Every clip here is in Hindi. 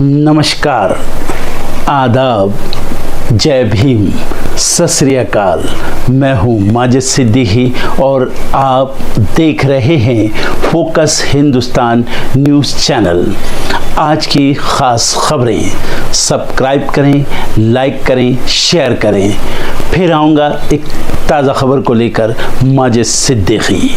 नमस्कार, आदाब, जय भीम, सत श्री अकाल। मैं हूँ माजिद सिद्दीकी और आप देख रहे हैं फोकस हिंदुस्तान न्यूज़ चैनल। आज की ख़ास खबरें सब्सक्राइब करें, लाइक करें, शेयर करें। फिर आऊँगा एक ताज़ा खबर को लेकर माजिद सिद्दीकी।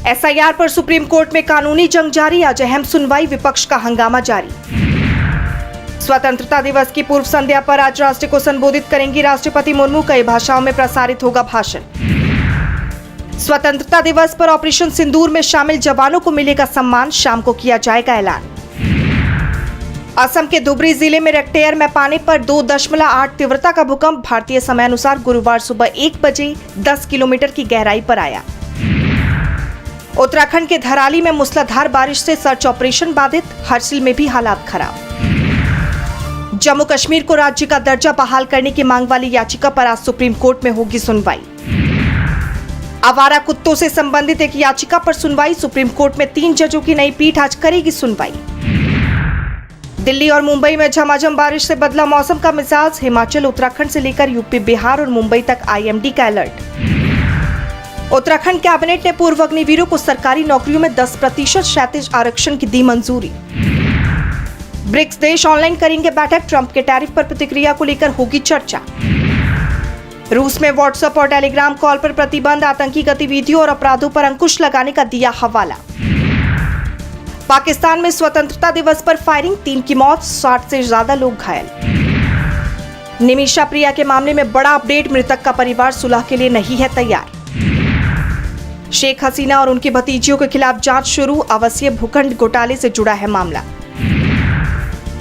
एसआईआर पर सुप्रीम कोर्ट में कानूनी जंग जारी। आज अहम सुनवाई, विपक्ष का हंगामा जारी। स्वतंत्रता दिवस की पूर्व संध्या पर आज राष्ट्र को संबोधित करेंगी राष्ट्रपति मुर्मू। कई भाषाओं में प्रसारित होगा भाषण। स्वतंत्रता दिवस पर ऑपरेशन सिंदूर में शामिल जवानों को मिलेगा सम्मान। शाम को किया जाएगा ऐलान। असम के धुबरी जिले में रेक्टर मैपाने पर 2.8 तीव्रता का भूकंप भारतीय समय अनुसार गुरुवार सुबह 1 बजे 10 किलोमीटर की गहराई पर आया। उत्तराखंड के धराली में मूसलाधार बारिश से सर्च ऑपरेशन बाधित। हर्सिल में भी हालात खराब। जम्मू कश्मीर को राज्य का दर्जा बहाल करने की मांग वाली याचिका पर आज सुप्रीम कोर्ट में होगी सुनवाई। आवारा कुत्तों से संबंधित एक याचिका पर सुनवाई। सुप्रीम कोर्ट में 3 जजों की नई पीठ आज करेगी सुनवाई। दिल्ली और मुंबई में झमाझम बारिश से बदला मौसम का मिजाज। हिमाचल, उत्तराखंड से लेकर यूपी, बिहार और मुंबई तक आईएमडी का अलर्ट। उत्तराखंड कैबिनेट ने पूर्व अग्निवीरों को सरकारी नौकरियों में 10% क्षैतिज आरक्षण की दी मंजूरी। ब्रिक्स देश ऑनलाइन करेंगे बैठक। ट्रंप के टैरिफ पर प्रतिक्रिया को लेकर होगी चर्चा। रूस में व्हाट्सएप और टेलीग्राम कॉल पर प्रतिबंध। आतंकी गतिविधियों और अपराधों पर अंकुश लगाने का दिया हवाला। पाकिस्तान में स्वतंत्रता दिवस पर फायरिंग, 3 की मौत, 60 से ज्यादा लोग घायल। निमिषा प्रिया के मामले में बड़ा अपडेट। मृतक का परिवार सुलह के लिए नहीं है तैयार। शेख हसीना और उनकी भतीजियों के खिलाफ जांच शुरू। आवासीय भूखंड घोटाले से जुड़ा है मामला।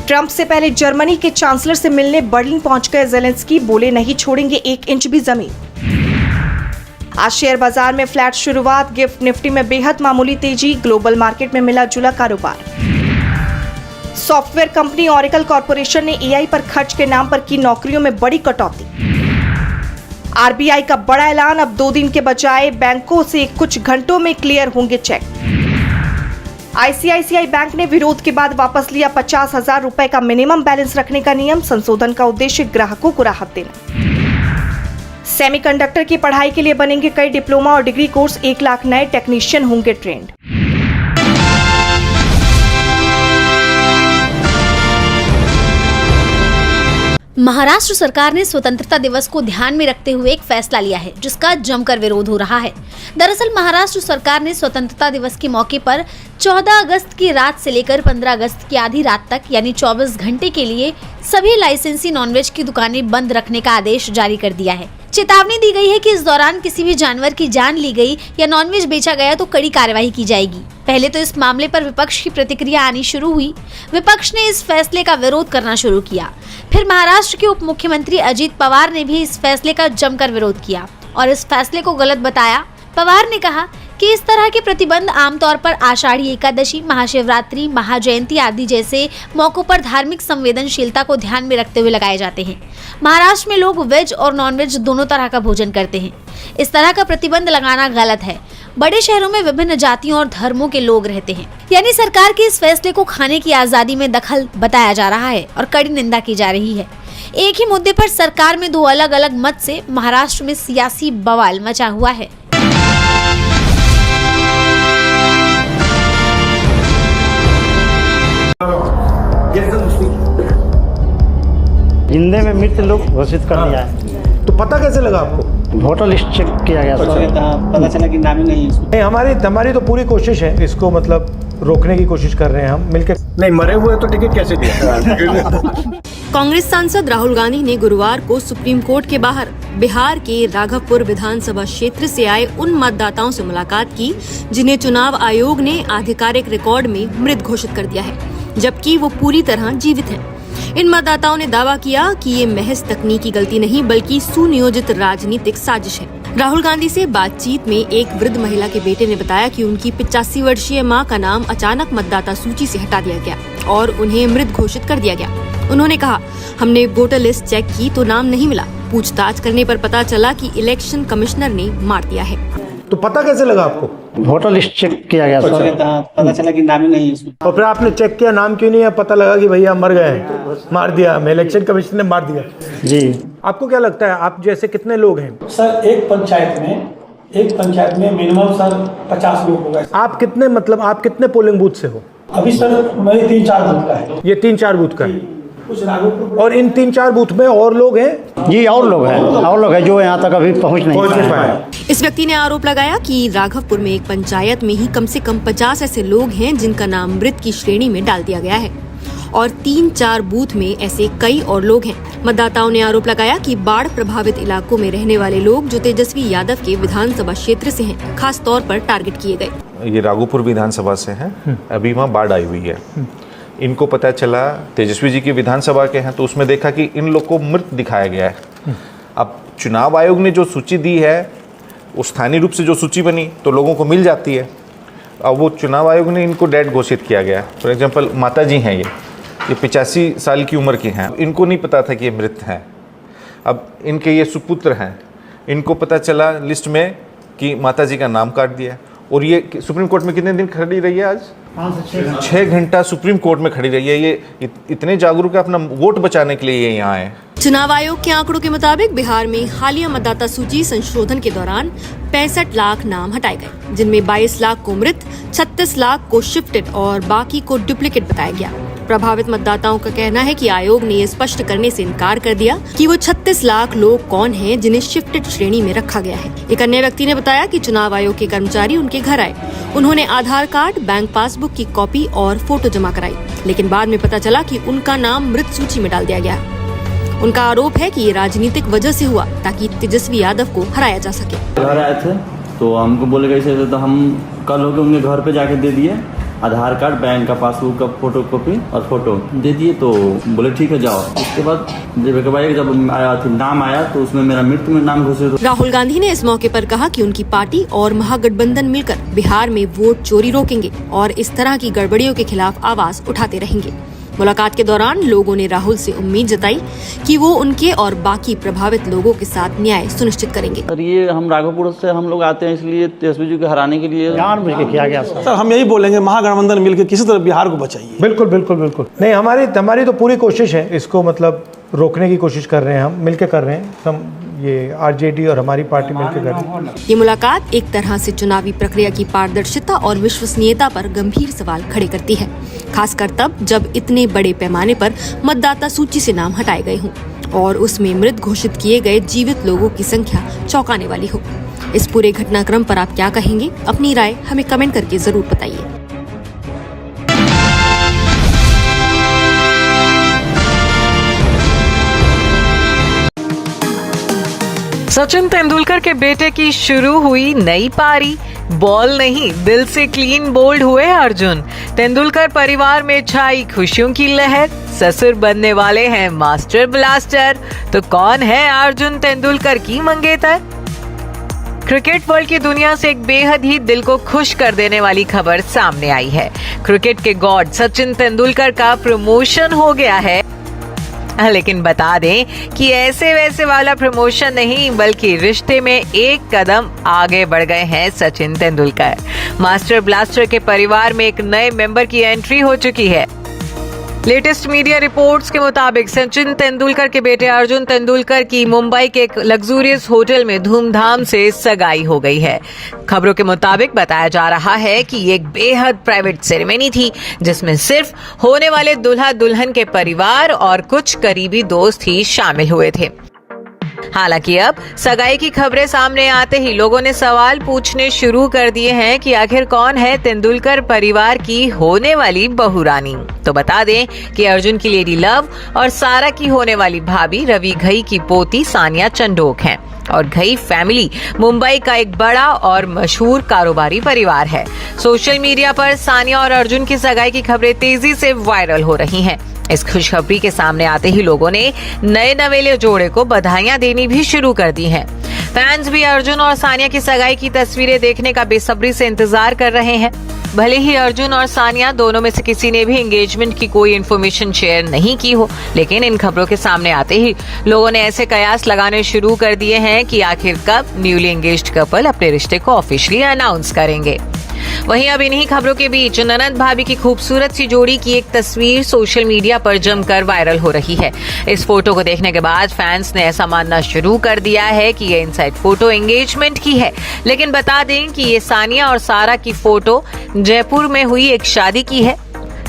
ट्रंप से पहले जर्मनी के चांसलर से मिलने बर्लिन पहुंच गए ज़ेलेंस्की। बोले नहीं छोड़ेंगे 1 इंच भी जमीन। आज शेयर बाजार में फ्लैट शुरुआत। गिफ्ट निफ्टी में बेहद मामूली तेजी। ग्लोबल मार्केट में मिला जुला कारोबार। सॉफ्टवेयर कंपनी ओरेकल कॉर्पोरेशन ने एआई पर खर्च के नाम पर की नौकरियों में बड़ी कटौती। आरबीआई का बड़ा ऐलान। अब 2 दिन के बजाय बैंकों से कुछ घंटों में क्लियर होंगे चेक। आईसीआईसीआई बैंक ने विरोध के बाद वापस लिया 50,000 रुपए का मिनिमम बैलेंस रखने का नियम। संशोधन का उद्देश्य ग्राहकों को राहत देना। सेमीकंडक्टर की पढ़ाई के लिए बनेंगे कई डिप्लोमा और डिग्री कोर्स। 1 लाख नए टेक्नीशियन होंगे ट्रेंड। महाराष्ट्र सरकार ने स्वतंत्रता दिवस को ध्यान में रखते हुए एक फैसला लिया है, जिसका जमकर विरोध हो रहा है। दरअसल महाराष्ट्र सरकार ने स्वतंत्रता दिवस के मौके पर 14 अगस्त की रात से लेकर 15 अगस्त की आधी रात तक यानी 24 घंटे के लिए सभी लाइसेंसी नॉनवेज की दुकानें बंद रखने का आदेश जारी कर दिया है। चेतावनी दी गई है कि इस दौरान किसी भी जानवर की जान ली गई या नॉनवेज बेचा गया तो कड़ी कार्रवाई की जाएगी। पहले तो इस मामले पर विपक्ष की प्रतिक्रिया आनी शुरू हुई। विपक्ष ने इस फैसले का विरोध करना शुरू किया। फिर महाराष्ट्र के उप मुख्यमंत्री अजित पवार ने भी इस फैसले का जमकर विरोध किया और इस फैसले को गलत बताया। पवार ने कहा कि इस तरह के प्रतिबंध आमतौर पर आषाढ़ी एकादशी, महाशिवरात्रि, महाजयंती आदि जैसे मौकों पर धार्मिक संवेदनशीलता को ध्यान में रखते हुए लगाए जाते हैं। महाराष्ट्र में लोग वेज और नॉनवेज दोनों तरह का भोजन करते हैं। इस तरह का प्रतिबंध लगाना गलत है। बड़े शहरों में विभिन्न जातियों और धर्मों के लोग रहते हैं। यानी सरकार के इस फैसले को खाने की आजादी में दखल बताया जा रहा है और कड़ी निंदा की जा रही है। एक ही मुद्दे पर सरकार में 2 अलग अलग मत से महाराष्ट्र में सियासी बवाल मचा हुआ है। जिंदे में मृत लोग घोषित कर दिया है। तो पता कैसे लगा आपको? वोटर लिस्ट चेक किया गया पता चला कि नाम ही नहीं है। नहीं, हमारी तो पूरी कोशिश है इसको मतलब रोकने की कोशिश कर रहे हैं हम मिलकर। नहीं, मरे हुए तो टिकट कैसे दिया? कांग्रेस सांसद राहुल गांधी ने गुरुवार को सुप्रीम कोर्ट के बाहर बिहार के राघवपुर विधानसभा क्षेत्र से आए उन मतदाताओं से मुलाकात की जिन्हें चुनाव आयोग ने आधिकारिक रिकॉर्ड में मृत घोषित कर दिया है, जबकि वो पूरी तरह जीवित हैं। इन मतदाताओं ने दावा किया कि ये महज तकनीकी गलती नहीं बल्कि सुनियोजित राजनीतिक साजिश है। राहुल गांधी से बातचीत में एक वृद्ध महिला के बेटे ने बताया कि उनकी 85 वर्षीय मां का नाम अचानक मतदाता सूची से हटा दिया गया और उन्हें मृत घोषित कर दिया गया। उन्होंने कहा, हमने वोटर लिस्ट चेक की तो नाम नहीं मिला। पूछताछ करने पर पता चला कि इलेक्शन कमिश्नर ने मार दिया है। तो पता कैसे लगा आपको? वोटर लिस्ट चेक किया गया सर। पता चला कि नाम ही नहीं है इसमें। और फिर आपने चेक किया, नाम क्यों नहीं है? पता लगा कि भैया मर गए हैं, मार दिया हमें, इलेक्शन कमीशन ने मार दिया। जी। आपको क्या लगता है, आप जैसे कितने लोग हैं? सर एक पंचायत में मिनिमम सर 50 लोग होगा। आप कितने, मतलब आप कितने पोलिंग बूथ से हो? अभी सर मेरे 3-4 बूथ का है। ये 3-4 बूथ का है। कुछ राघोपुर और इन 3-4 बूथ में और लोग हैं? जी, और लोग हैं जो यहाँ तक अभी पहुँच नहीं पाए। इस व्यक्ति ने आरोप लगाया कि राघवपुर में एक पंचायत में ही कम से कम 50 ऐसे लोग हैं जिनका नाम मृत की श्रेणी में डाल दिया गया है और 3-4 बूथ में ऐसे कई और लोग हैं। मतदाताओं ने आरोप लगाया कि बाढ़ प्रभावित इलाकों में रहने वाले लोग जो तेजस्वी यादव के विधानसभा क्षेत्र से हैं, खास तौर पर टारगेट किए गए। ये राघोपुर विधानसभा से हैं, अभी वहाँ बाढ़ आई हुई है। इनको पता चला तेजस्वी जी की विधानसभा के हैं तो उसमें देखा कि इन लोग को मृत दिखाया गया है। अब चुनाव आयोग ने जो सूची दी है, उस स्थानीय रूप से जो सूची बनी तो लोगों को मिल जाती है। अब वो चुनाव आयोग ने इनको डेड घोषित किया गया। फॉर एग्जांपल माता जी हैं, ये 85 साल की उम्र की हैं, इनको नहीं पता था कि ये मृत हैं। अब इनके ये सुपुत्र हैं, इनको पता चला लिस्ट में कि माता जी का नाम काट दिया। और ये सुप्रीम कोर्ट में कितने दिन खड़ी रही है? आज 6 घंटा सुप्रीम कोर्ट में खड़ी रही है। ये इतने जागरूक है, अपना वोट बचाने के लिए ये यहाँ आए। चुनाव आयोग के आंकड़ों के मुताबिक बिहार में हालिया मतदाता सूची संशोधन के दौरान 65 लाख नाम हटाए गए, जिनमें 22 लाख को मृत, 36 लाख को शिफ्टेड और बाकी को डुप्लीकेट बताया गया। प्रभावित मतदाताओं का कहना है कि आयोग ने ये स्पष्ट करने से इनकार कर दिया कि वो 36 लाख लोग कौन हैं जिन्हें शिफ्टेड श्रेणी में रखा गया है। एक अन्य व्यक्ति ने बताया कि चुनाव आयोग के कर्मचारी उनके घर आए। उन्होंने आधार कार्ड, बैंक पासबुक की कॉपी और फोटो जमा कराई, लेकिन बाद में पता चला कि उनका नाम मृत सूची में डाल दिया गया। उनका आरोप है कि ये राजनीतिक वजह से हुआ ताकि तेजस्वी यादव को हराया जा सके। घर आए थे तो हमको बोले कैसे, तो हम कल होकर उनके घर पे जाके दे दिए आधार कार्ड, बैंक का पासबुक का फोटो कॉपी और फोटो दे दिए। तो बोले ठीक है जाओ। उसके बाद जब आया नाम आया तो उसमें मेरा मृत्यु में नाम घोषित। राहुल गांधी ने इस मौके पर कहा कि उनकी पार्टी और महागठबंधन मिलकर बिहार में वोट चोरी रोकेंगे और इस तरह की गड़बड़ियों के खिलाफ आवाज उठाते रहेंगे। मुलाकात के दौरान लोगों ने राहुल से उम्मीद जताई कि वो उनके और बाकी प्रभावित लोगों के साथ न्याय सुनिश्चित करेंगे। सर ये हम राघोपुर से हम लोग आते हैं, इसलिए तेजस्वी जी को हराने के लिए जानबूझ के किया गया। सर हम यही बोलेंगे, महागठबंधन मिलकर किसी तरह बिहार को बचाइए। बिल्कुल बिल्कुल बिल्कुल। नहीं, हमारी तो पूरी कोशिश है, इसको मतलब रोकने की कोशिश कर रहे हैं, हम मिलकर कर रहे हैं। हम ये आरजेडी और हमारी पार्टी मिलकर कर रही है। ये मुलाकात एक तरह से चुनावी प्रक्रिया की पारदर्शिता और विश्वसनीयता पर गंभीर सवाल खड़े करती है, खासकर तब जब इतने बड़े पैमाने पर मतदाता सूची से नाम हटाए गए हों और उसमें मृत घोषित किए गए जीवित लोगों की संख्या चौंकाने वाली हो। इस पूरे घटनाक्रम पर आप क्या कहेंगे? अपनी राय हमें कमेंट करके जरूर बताइए। सचिन तेंदुलकर के बेटे की शुरू हुई नई पारी। बॉल नहीं, दिल से क्लीन बोल्ड हुए अर्जुन। तेंदुलकर परिवार में छाई खुशियों की लहर। ससुर बनने वाले हैं मास्टर ब्लास्टर। तो कौन है अर्जुन तेंदुलकर की मंगेतर? क्रिकेट वर्ल्ड की दुनिया से एक बेहद ही दिल को खुश कर देने वाली खबर सामने आई है। क्रिकेट के गॉड सचिन तेंदुलकर का प्रमोशन हो गया है। लेकिन बता दें कि ऐसे वैसे वाला प्रमोशन नहीं, बल्कि रिश्ते में एक कदम आगे बढ़ गए हैं सचिन तेंदुलकर। मास्टर ब्लास्टर के परिवार में एक नए मेंबर की एंट्री हो चुकी है। लेटेस्ट मीडिया रिपोर्ट्स के मुताबिक सचिन तेंदुलकर के बेटे अर्जुन तेंदुलकर की मुंबई के एक लग्जूरियस होटल में धूमधाम से सगाई हो गई है। खबरों के मुताबिक बताया जा रहा है कि ये एक बेहद प्राइवेट सेरेमनी थी, जिसमें सिर्फ होने वाले दूल्हा दुल्हन के परिवार और कुछ करीबी दोस्त ही शामिल हुए थे। हालांकि अब सगाई की खबरें सामने आते ही लोगों ने सवाल पूछने शुरू कर दिए हैं कि आखिर कौन है तेंदुलकर परिवार की होने वाली बहू रानी। तो बता दें कि अर्जुन की लेडी लव और सारा की होने वाली भाभी रवि घई की पोती सानिया चंडोक हैं। और घई फैमिली मुंबई का एक बड़ा और मशहूर कारोबारी परिवार है। सोशल मीडिया पर सानिया और अर्जुन की सगाई की खबरें तेजी से वायरल हो रही हैं। इस खुशखबरी के सामने आते ही लोगों ने नए नवेले जोड़े को बधाइयां देनी भी शुरू कर दी हैं। फैंस भी अर्जुन और सानिया की सगाई की तस्वीरें देखने का बेसब्री से इंतजार कर रहे हैं। भले ही अर्जुन और सानिया दोनों में से किसी ने भी एंगेजमेंट की कोई इन्फॉर्मेशन शेयर नहीं की हो, लेकिन इन खबरों के सामने आते ही लोगों ने ऐसे कयास लगाने शुरू कर दिए हैं कि आखिर कब न्यूली एंगेज्ड कपल अपने रिश्ते को ऑफिशियली अनाउंस करेंगे। वहीं अब इन्हीं खबरों के बीच ननद भाभी की खूबसूरत सी जोड़ी की एक तस्वीर सोशल मीडिया पर जमकर वायरल हो रही है। इस फोटो को देखने के बाद फैंस ने ऐसा मानना शुरू कर दिया है कि ये इनसाइड फोटो एंगेजमेंट की है, लेकिन बता दें कि ये सानिया और सारा की फोटो जयपुर में हुई एक शादी की है,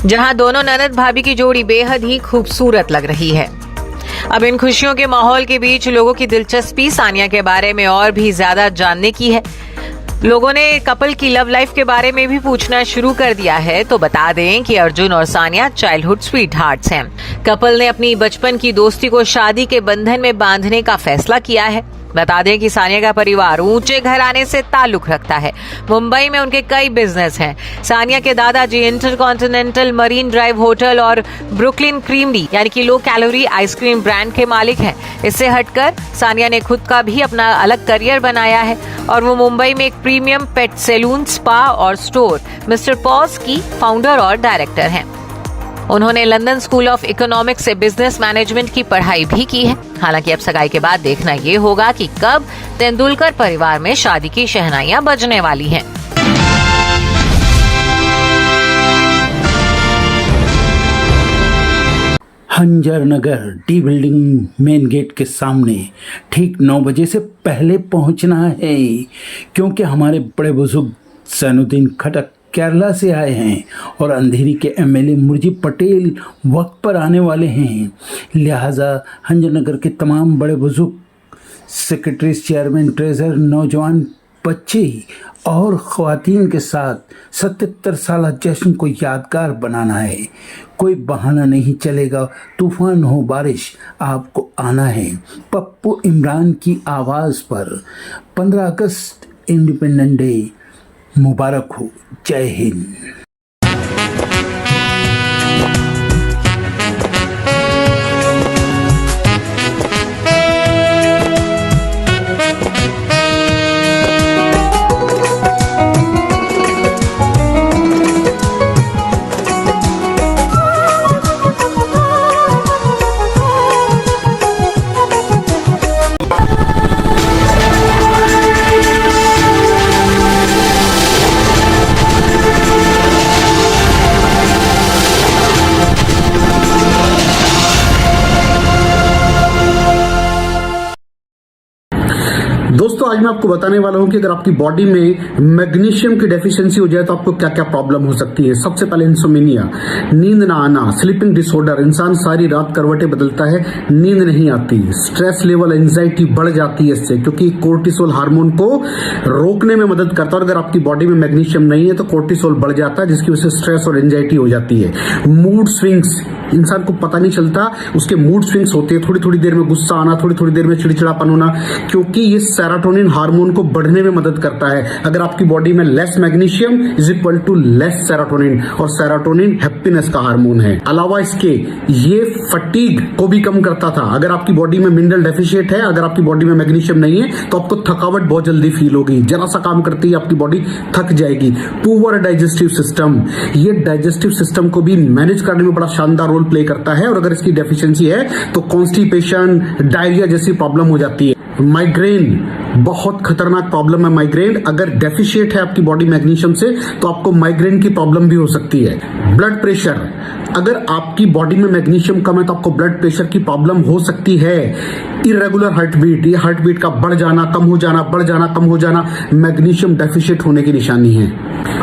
जहां दोनों ननद भाभी की जोड़ी बेहद ही खूबसूरत लग रही है। अब इन खुशियों के माहौल के बीच लोगों की दिलचस्पी सानिया के बारे में और भी ज्यादा जानने की है। लोगों ने कपल की लव लाइफ के बारे में भी पूछना शुरू कर दिया है। तो बता दें कि अर्जुन और सानिया चाइल्डहुड स्वीट हार्ट्स हैं। कपल ने अपनी बचपन की दोस्ती को शादी के बंधन में बांधने का फैसला किया है। बता दें कि सानिया का परिवार ऊंचे घराने से ताल्लुक रखता है। मुंबई में उनके कई बिजनेस हैं। सानिया के दादाजी इंटरकॉन्टिनेंटल मरीन ड्राइव होटल और ब्रुकलिन क्रीमरी यानी कि लो कैलोरी आइसक्रीम ब्रांड के मालिक हैं। इससे हटकर सानिया ने खुद का भी अपना अलग करियर बनाया है और वो मुंबई में एक प्रीमियम पेट सैलून, स्पा और स्टोर मिस्टर पॉज की फाउंडर और डायरेक्टर हैं। उन्होंने लंदन स्कूल ऑफ इकोनॉमिक्स से बिजनेस मैनेजमेंट की पढ़ाई भी की है। हालांकि अब सगाई के बाद देखना ये होगा कि कब तेंदुलकर परिवार में शादी की शहनाइयां बजने वाली हैं। हंजर नगर टी बिल्डिंग मेन गेट के सामने ठीक 9 बजे से पहले पहुंचना है, क्योंकि हमारे बड़े बुजुर्ग सैनुद्दीन खटक केरला से आए हैं और अंधेरी के एमएलए मुर्जी पटेल वक्त पर आने वाले हैं। लिहाजा हंजर नगर के तमाम बड़े बुजुर्ग, सेक्रेटरी, चेयरमैन, ट्रेजर, नौजवान बच्चे और ख़वातीन के साथ 77 साल जश्न को यादगार बनाना है। कोई बहाना नहीं चलेगा, तूफान हो बारिश, आपको आना है। पप्पू इमरान की आवाज़ पर 15 अगस्त इंडिपेंडेंस डे मुबारक हो। जय हिंद। दोस्तों, आज मैं आपको बताने वाला हूं कि अगर आपकी बॉडी में मैग्नीशियम की डेफिशिएंसी हो जाए तो आपको क्या क्या प्रॉब्लम हो सकती है। सबसे पहले इंसोमेनिया, नींद ना आना, स्लीपिंग डिसऑर्डर, इंसान सारी रात करवटें बदलता है, नींद नहीं आती, स्ट्रेस लेवल, एंजाइटी बढ़ जाती है इससे, क्योंकि कोर्टिसोल हार्मोन को रोकने में मदद करता है। और अगर आपकी बॉडी में मैग्नीशियम नहीं है तो कोर्टिसोल बढ़ जाता है, जिसकी वजह से स्ट्रेस और एंजाइटी हो जाती है। मूड स्विंग्स, इंसान को पता नहीं चलता उसके मूड स्विंग्स होते हैं, थोड़ी थोड़ी देर में गुस्सा आना, थोड़ी थोड़ी देर में चिड़चिड़ापन होना, क्योंकि ये सेरोटोनिन हार्मोन को बढ़ने में मदद करता है। अगर आपकी बॉडी में less magnesium is equal to less serotonin, और सेरोटोनिन हैप्पीनेस का हार्मोन है। अलावा इसके ये फटीग को भी कम करता था। अगर आपकी बॉडी में मिनरल डेफिशिएट है, अगर आपकी बॉडी में मैग्नीशियम नहीं है तो आपको थकावट बहुत जल्दी फील होगी, जरा सा काम करती है आपकी बॉडी थक जाएगी। पुअर डाइजेस्टिव सिस्टम, ये डाइजेस्टिव सिस्टम को भी मैनेज करने में बड़ा शानदार रोल प्ले करता है, और अगर इसकी डेफिशिएंसी है तो कॉन्स्टिपेशन, डायरिया जैसी प्रॉब्लम हो जाती है। माइग्रेन, बहुत खतरनाक प्रॉब्लम है माइग्रेन। अगर डेफिशिएट है आपकी बॉडी मैग्नीशियम से तो आपको माइग्रेन की प्रॉब्लम भी हो सकती है। ब्लड प्रेशर, अगर आपकी बॉडी में मैग्नीशियम कम है तो आपको ब्लड प्रेशर की प्रॉब्लम हो सकती है। इरेगुलर हार्ट बीट, ये हार्ट बीट का बढ़ जाना, कम हो जाना, बढ़ जाना, कम हो जाना, मैग्नीशियम डेफिशिएट होने की निशानी है।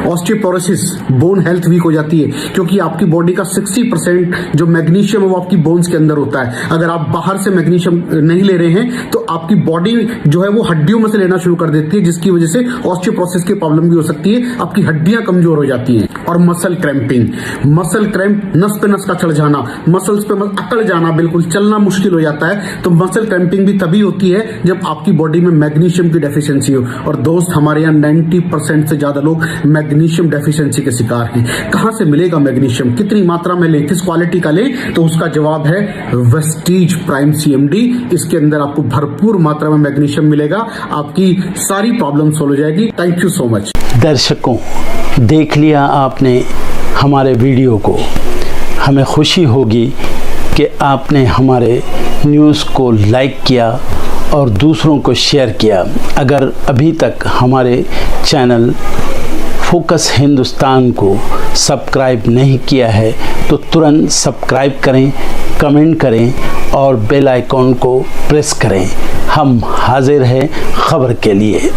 ऑस्टियोपोरोसिस, बोन हेल्थ वीक हो जाती है, क्योंकि आपकी बॉडी का 60% जो मैग्नीशियम है वो आपकी बोन्स के अंदर होता है। अगर आप बाहर से मैग्नीशियम नहीं ले रहे हैं तो आपकी बॉडी जो है वो हड्डियों में से लेना शुरू कर देती है, जिसकी वजह से ऑस्टियोपोरोसिस की प्रॉब्लम भी हो सकती है, आपकी हड्डियां कमजोर हो जाती हैं। और मसल क्रैम्पिंग, मसल क्रैम्प नस पे नस का चढ़ जाना, मसल्स पे अकड़ जाना, बिल्कुल चलना मुश्किल हो जाता है। तो मसल क्रैम्पिंग भी तभी होती है जब आपकी बॉडी में मैग्नीशियम की डेफिशिएंसी हो। और दोस्त, हमारे यहाँ 90% से ज्यादा लोग मैग्नीशियम डेफिशिएंसी के शिकार हैं। कहां से मिलेगा मैग्नीशियम, कितनी मात्रा में लें, किस क्वालिटी का लें? तो उसका जवाब है वेस्टीज प्राइम CMD। इसके अंदर आपको भरपूर मात्रा में मैग्नीशियम मिलेगा, आपकी सारी प्रॉब्लम सॉल्व हो जाएगी। Thank you so much. दर्शकों, देख लिया आपने हमारे वीडियो को। हमें खुशी होगी कि आपने हमारे न्यूज़ को लाइक किया और दूसरों को शेयर किया। अगर अभी तक हमारे चैनल फोकस हिंदुस्तान को सब्सक्राइब नहीं किया है तो तुरंत सब्सक्राइब करें, कमेंट करें और बेल आइकॉन को प्रेस करें। हम हाजिर हैं खबर के लिए।